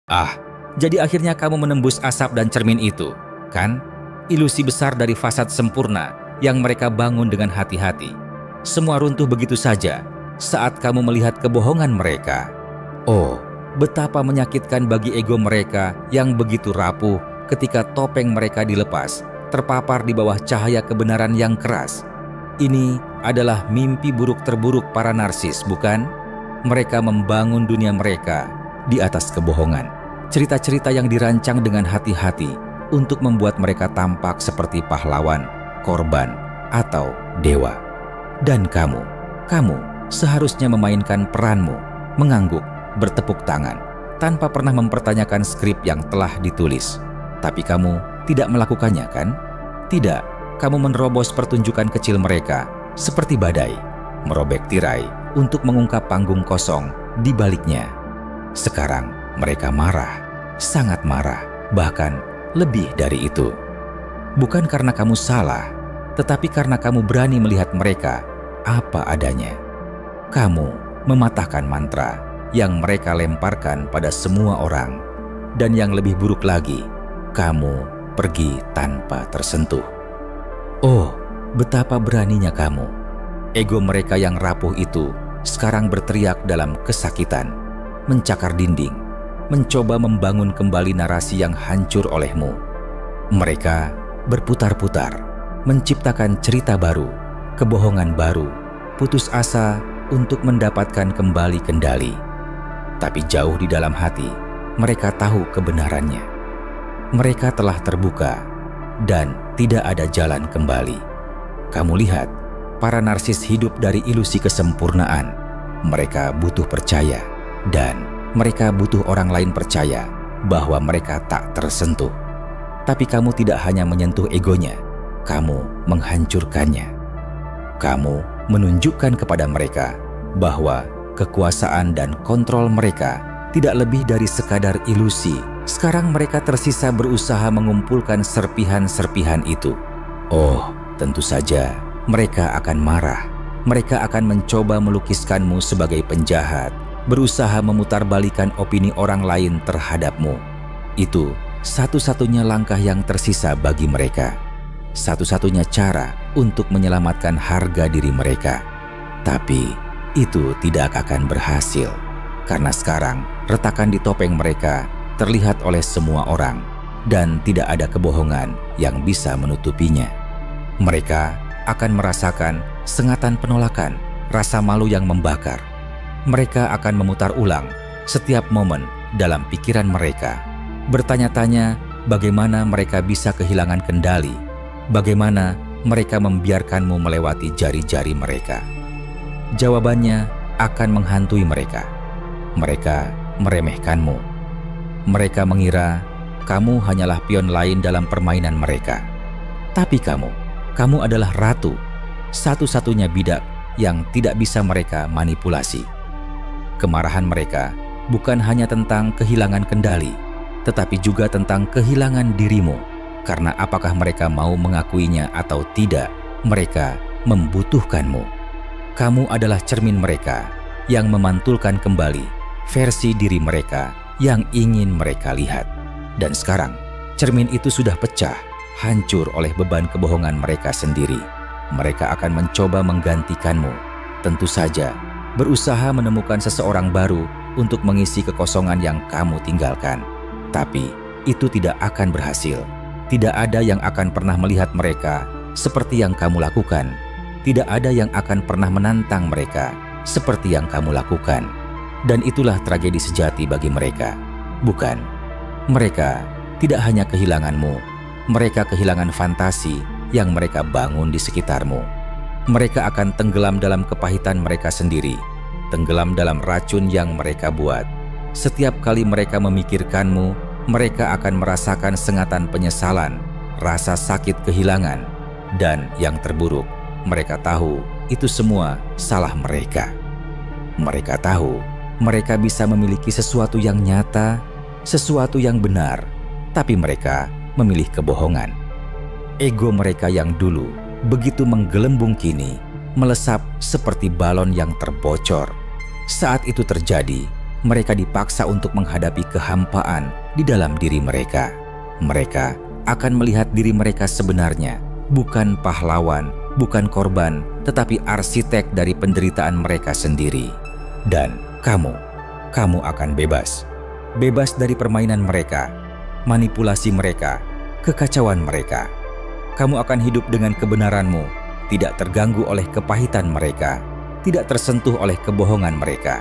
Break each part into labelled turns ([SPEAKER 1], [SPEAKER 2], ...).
[SPEAKER 1] Ah, jadi akhirnya kamu menembus asap dan cermin itu, kan? Ilusi besar dari fasad sempurna yang mereka bangun dengan hati-hati. Semua runtuh begitu saja saat kamu melihat kebohongan mereka. Oh, betapa menyakitkan bagi ego mereka yang begitu rapuh ketika topeng mereka dilepas, terpapar di bawah cahaya kebenaran yang keras. Ini adalah mimpi buruk terburuk para narsis, bukan? Mereka membangun dunia mereka di atas kebohongan. Cerita-cerita yang dirancang dengan hati-hati untuk membuat mereka tampak seperti pahlawan, korban, atau dewa. Dan kamu seharusnya memainkan peranmu, mengangguk, bertepuk tangan, tanpa pernah mempertanyakan skrip yang telah ditulis. Tapi kamu tidak melakukannya, kan? Tidak, kamu menerobos pertunjukan kecil mereka seperti badai, merobek tirai untuk mengungkap panggung kosong di baliknya. Sekarang mereka marah, sangat marah, bahkan lebih dari itu. Bukan karena kamu salah, tetapi karena kamu berani melihat mereka apa adanya. Kamu mematahkan mantra yang mereka lemparkan pada semua orang. Dan yang lebih buruk lagi, kamu pergi tanpa tersentuh. Oh, betapa beraninya kamu. Ego mereka yang rapuh itu sekarang berteriak dalam kesakitan, mencakar dinding, mencoba membangun kembali narasi yang hancur olehmu. Mereka berputar-putar, menciptakan cerita baru, kebohongan baru, putus asa untuk mendapatkan kembali kendali. Tapi jauh di dalam hati, mereka tahu kebenarannya. Mereka telah terbuka dan tidak ada jalan kembali. Kamu lihat, para narsis hidup dari ilusi kesempurnaan. Mereka butuh percaya, dan mereka butuh orang lain percaya bahwa mereka tak tersentuh. Tapi kamu tidak hanya menyentuh egonya, kamu menghancurkannya. Kamu menunjukkan kepada mereka bahwa kekuasaan dan kontrol mereka tidak lebih dari sekadar ilusi. Sekarang mereka tersisa berusaha mengumpulkan serpihan-serpihan itu. Oh, tentu saja mereka akan marah. Mereka akan mencoba melukiskanmu sebagai penjahat, berusaha memutarbalikan opini orang lain terhadapmu. Itu satu-satunya langkah yang tersisa bagi mereka. Satu-satunya cara untuk menyelamatkan harga diri mereka. Tapi itu tidak akan berhasil. Karena sekarang retakan di topeng mereka terlihat oleh semua orang. Dan tidak ada kebohongan yang bisa menutupinya. Mereka akan merasakan sengatan penolakan, rasa malu yang membakar. Mereka akan memutar ulang setiap momen dalam pikiran mereka. Bertanya-tanya bagaimana mereka bisa kehilangan kendali, bagaimana mereka membiarkanmu melewati jari-jari mereka. Jawabannya akan menghantui mereka. Mereka meremehkanmu. Mereka mengira kamu hanyalah pion lain dalam permainan mereka. Tapi kamu adalah ratu, satu-satunya bidak yang tidak bisa mereka manipulasi. Kemarahan mereka bukan hanya tentang kehilangan kendali, tetapi juga tentang kehilangan dirimu. Karena apakah mereka mau mengakuinya atau tidak, mereka membutuhkanmu. Kamu adalah cermin mereka yang memantulkan kembali versi diri mereka yang ingin mereka lihat. Dan sekarang, cermin itu sudah pecah, hancur oleh beban kebohongan mereka sendiri. Mereka akan mencoba menggantikanmu. Tentu saja, berusaha menemukan seseorang baru untuk mengisi kekosongan yang kamu tinggalkan. Tapi, itu tidak akan berhasil. Tidak ada yang akan pernah melihat mereka seperti yang kamu lakukan. Tidak ada yang akan pernah menantang mereka seperti yang kamu lakukan. Dan itulah tragedi sejati bagi mereka. Bukan, mereka tidak hanya kehilanganmu. Mereka kehilangan fantasi yang mereka bangun di sekitarmu. Mereka akan tenggelam dalam kepahitan mereka sendiri, tenggelam dalam racun yang mereka buat. Setiap kali mereka memikirkanmu, mereka akan merasakan sengatan penyesalan, rasa sakit kehilangan, dan yang terburuk, mereka tahu itu semua salah mereka. Mereka tahu mereka bisa memiliki sesuatu yang nyata, sesuatu yang benar, tapi mereka memilih kebohongan. Ego mereka yang dulu begitu menggelembung kini melesap seperti balon yang terbocor. Saat itu terjadi, mereka dipaksa untuk menghadapi kehampaan di dalam diri mereka. Mereka akan melihat diri mereka sebenarnya bukan pahlawan, bukan korban, tetapi arsitek dari penderitaan mereka sendiri. Dan kamu akan bebas. Bebas dari permainan mereka, manipulasi mereka, kekacauan mereka. Kamu akan hidup dengan kebenaranmu, tidak terganggu oleh kepahitan mereka, tidak tersentuh oleh kebohongan mereka.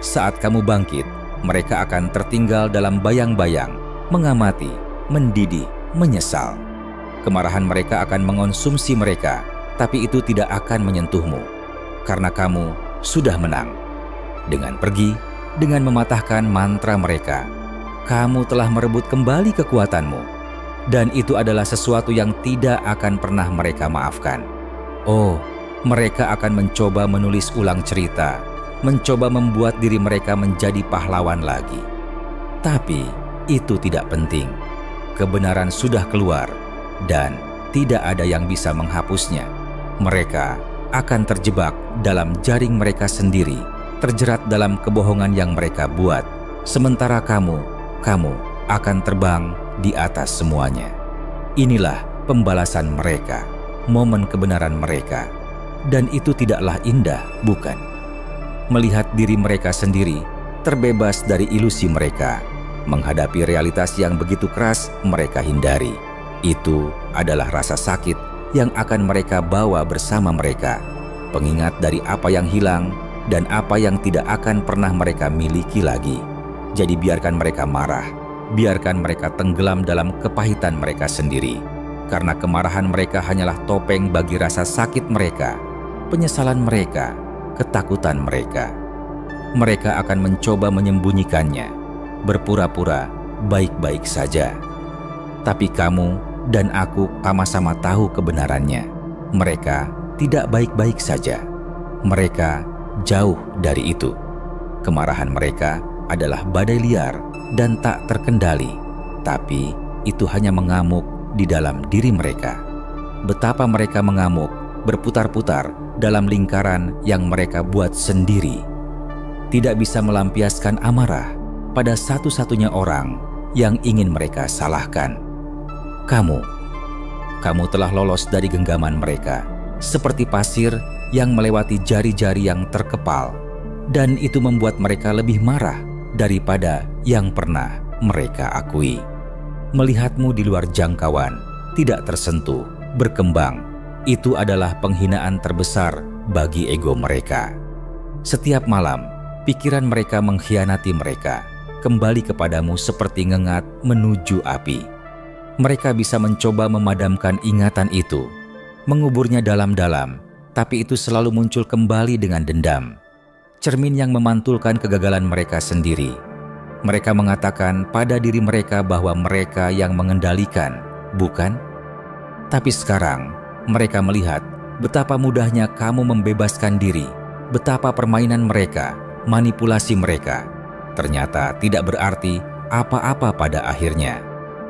[SPEAKER 1] Saat kamu bangkit, mereka akan tertinggal dalam bayang-bayang, mengamati, mendidih, menyesal. Kemarahan mereka akan mengonsumsi mereka, tapi itu tidak akan menyentuhmu, karena kamu sudah menang. Dengan pergi, dengan mematahkan mantra mereka, kamu telah merebut kembali kekuatanmu, dan itu adalah sesuatu yang tidak akan pernah mereka maafkan. Oh, mereka akan mencoba menulis ulang cerita, mencoba membuat diri mereka menjadi pahlawan lagi. Tapi itu tidak penting. Kebenaran sudah keluar dan tidak ada yang bisa menghapusnya. Mereka akan terjebak dalam jaring mereka sendiri, terjerat dalam kebohongan yang mereka buat. Sementara kamu akan terbang di atas semuanya. Inilah pembalasan mereka, momen kebenaran mereka. Dan itu tidaklah indah, bukan? Melihat diri mereka sendiri terbebas dari ilusi mereka, menghadapi realitas yang begitu keras mereka hindari. Itu adalah rasa sakit yang akan mereka bawa bersama mereka, pengingat dari apa yang hilang dan apa yang tidak akan pernah mereka miliki lagi. Jadi biarkan mereka marah, biarkan mereka tenggelam dalam kepahitan mereka sendiri, karena kemarahan mereka hanyalah topeng bagi rasa sakit mereka, penyesalan mereka, ketakutan mereka. Mereka akan mencoba menyembunyikannya, berpura-pura baik-baik saja. Tapi kamu dan aku sama-sama tahu kebenarannya. Mereka tidak baik-baik saja. Mereka jauh dari itu. Kemarahan mereka adalah badai liar dan tak terkendali, tapi itu hanya mengamuk di dalam diri mereka. Betapa mereka mengamuk, berputar-putar dalam lingkaran yang mereka buat sendiri. Tidak bisa melampiaskan amarah pada satu-satunya orang yang ingin mereka salahkan. Kamu telah lolos dari genggaman mereka, seperti pasir yang melewati jari-jari yang terkepal, dan itu membuat mereka lebih marah daripada yang pernah mereka akui. Melihatmu di luar jangkauan, tidak tersentuh, berkembang, itu adalah penghinaan terbesar bagi ego mereka. Setiap malam, pikiran mereka mengkhianati mereka, kembali kepadamu seperti ngengat menuju api. Mereka bisa mencoba memadamkan ingatan itu, menguburnya dalam-dalam, tapi itu selalu muncul kembali dengan dendam. Cermin yang memantulkan kegagalan mereka sendiri. Mereka mengatakan pada diri mereka bahwa mereka yang mengendalikan, bukan? Tapi sekarang, mereka melihat betapa mudahnya kamu membebaskan diri, betapa permainan mereka, manipulasi mereka, ternyata tidak berarti apa-apa pada akhirnya.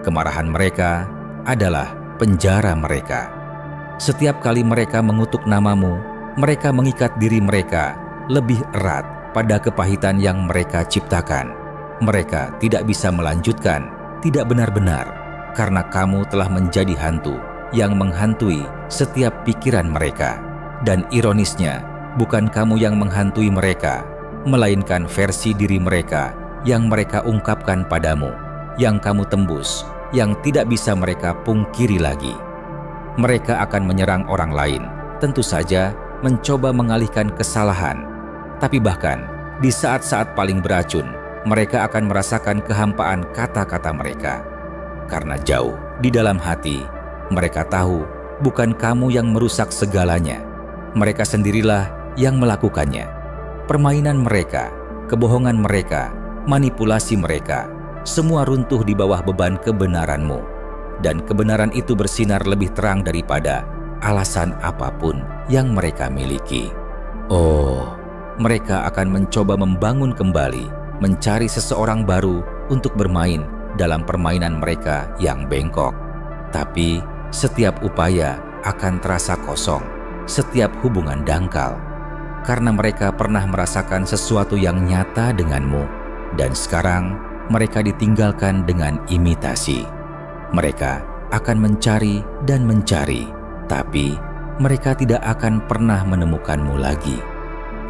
[SPEAKER 1] Kemarahan mereka adalah penjara mereka. Setiap kali mereka mengutuk namamu, mereka mengikat diri mereka lebih erat pada kepahitan yang mereka ciptakan. Mereka tidak bisa melanjutkan, tidak benar-benar, karena kamu telah menjadi hantu yang menghantui setiap pikiran mereka. Dan ironisnya, bukan kamu yang menghantui mereka, melainkan versi diri mereka yang mereka ungkapkan padamu, yang kamu tembus, yang tidak bisa mereka pungkiri lagi. Mereka akan menyerang orang lain, tentu saja mencoba mengalihkan kesalahan. Tapi bahkan di saat-saat paling beracun, mereka akan merasakan kehampaan kata-kata mereka. Karena jauh di dalam hati, mereka tahu bukan kamu yang merusak segalanya. Mereka sendirilah yang melakukannya. Permainan mereka, kebohongan mereka, manipulasi mereka, semua runtuh di bawah beban kebenaranmu. Dan kebenaran itu bersinar lebih terang daripada alasan apapun yang mereka miliki. Oh, mereka akan mencoba membangun kembali, mencari seseorang baru untuk bermain dalam permainan mereka yang bengkok. Tapi setiap upaya akan terasa kosong, setiap hubungan dangkal. karena mereka pernah merasakan sesuatu yang nyata denganmu, dan sekarang mereka ditinggalkan dengan imitasi. Mereka akan mencari dan mencari, tapi mereka tidak akan pernah menemukanmu lagi.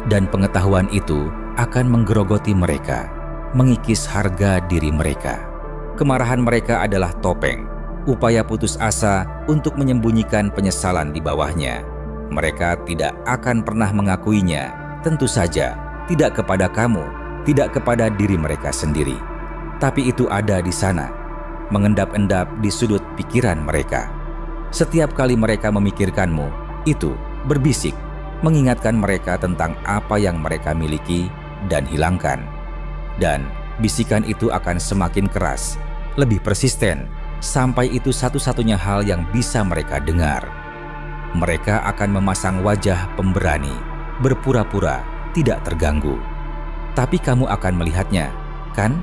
[SPEAKER 1] Dan pengetahuan itu akan menggerogoti mereka, mengikis harga diri mereka. Kemarahan mereka adalah topeng, upaya putus asa untuk menyembunyikan penyesalan di bawahnya. Mereka tidak akan pernah mengakuinya, tentu saja tidak kepada kamu, tidak kepada diri mereka sendiri. Tapi itu ada di sana, mengendap-endap di sudut pikiran mereka. Setiap kali mereka memikirkanmu, itu berbisik, mengingatkan mereka tentang apa yang mereka miliki dan hilangkan. Dan bisikan itu akan semakin keras, lebih persisten, sampai itu satu-satunya hal yang bisa mereka dengar. Mereka akan memasang wajah pemberani, berpura-pura tidak terganggu. Tapi kamu akan melihatnya, kan?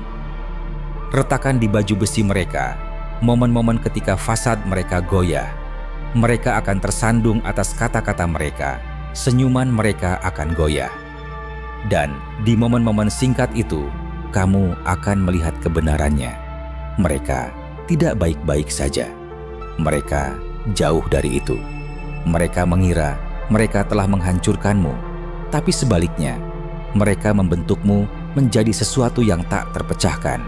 [SPEAKER 1] Retakan di baju besi mereka, momen-momen ketika fasad mereka goyah. Mereka akan tersandung atas kata-kata mereka, senyuman mereka akan goyah. Dan di momen-momen singkat itu, kamu akan melihat kebenarannya. Mereka tidak baik-baik saja. Mereka jauh dari itu. Mereka mengira mereka telah menghancurkanmu, tapi sebaliknya, mereka membentukmu menjadi sesuatu yang tak terpecahkan.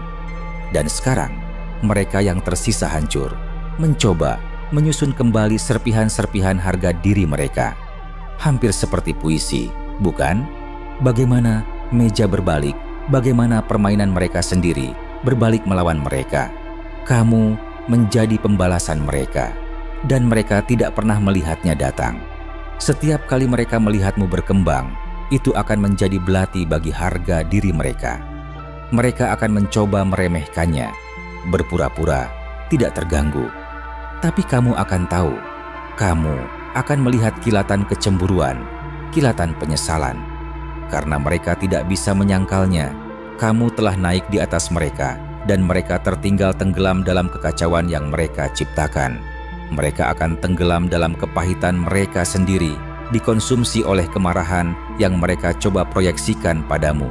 [SPEAKER 1] Dan sekarang, mereka yang tersisa hancur, mencoba menyusun kembali serpihan-serpihan harga diri mereka. Hampir seperti puisi, bukan? Bagaimana meja berbalik, bagaimana permainan mereka sendiri berbalik melawan mereka. Kamu menjadi pembalasan mereka, dan mereka tidak pernah melihatnya datang. Setiap kali mereka melihatmu berkembang, itu akan menjadi belati bagi harga diri mereka. Mereka akan mencoba meremehkannya, berpura-pura tidak terganggu. Tapi kamu akan tahu, kamu akan melihat kilatan kecemburuan, kilatan penyesalan. Karena mereka tidak bisa menyangkalnya, kamu telah naik di atas mereka, dan mereka tertinggal tenggelam dalam kekacauan yang mereka ciptakan. Mereka akan tenggelam dalam kepahitan mereka sendiri, dikonsumsi oleh kemarahan yang mereka coba proyeksikan padamu.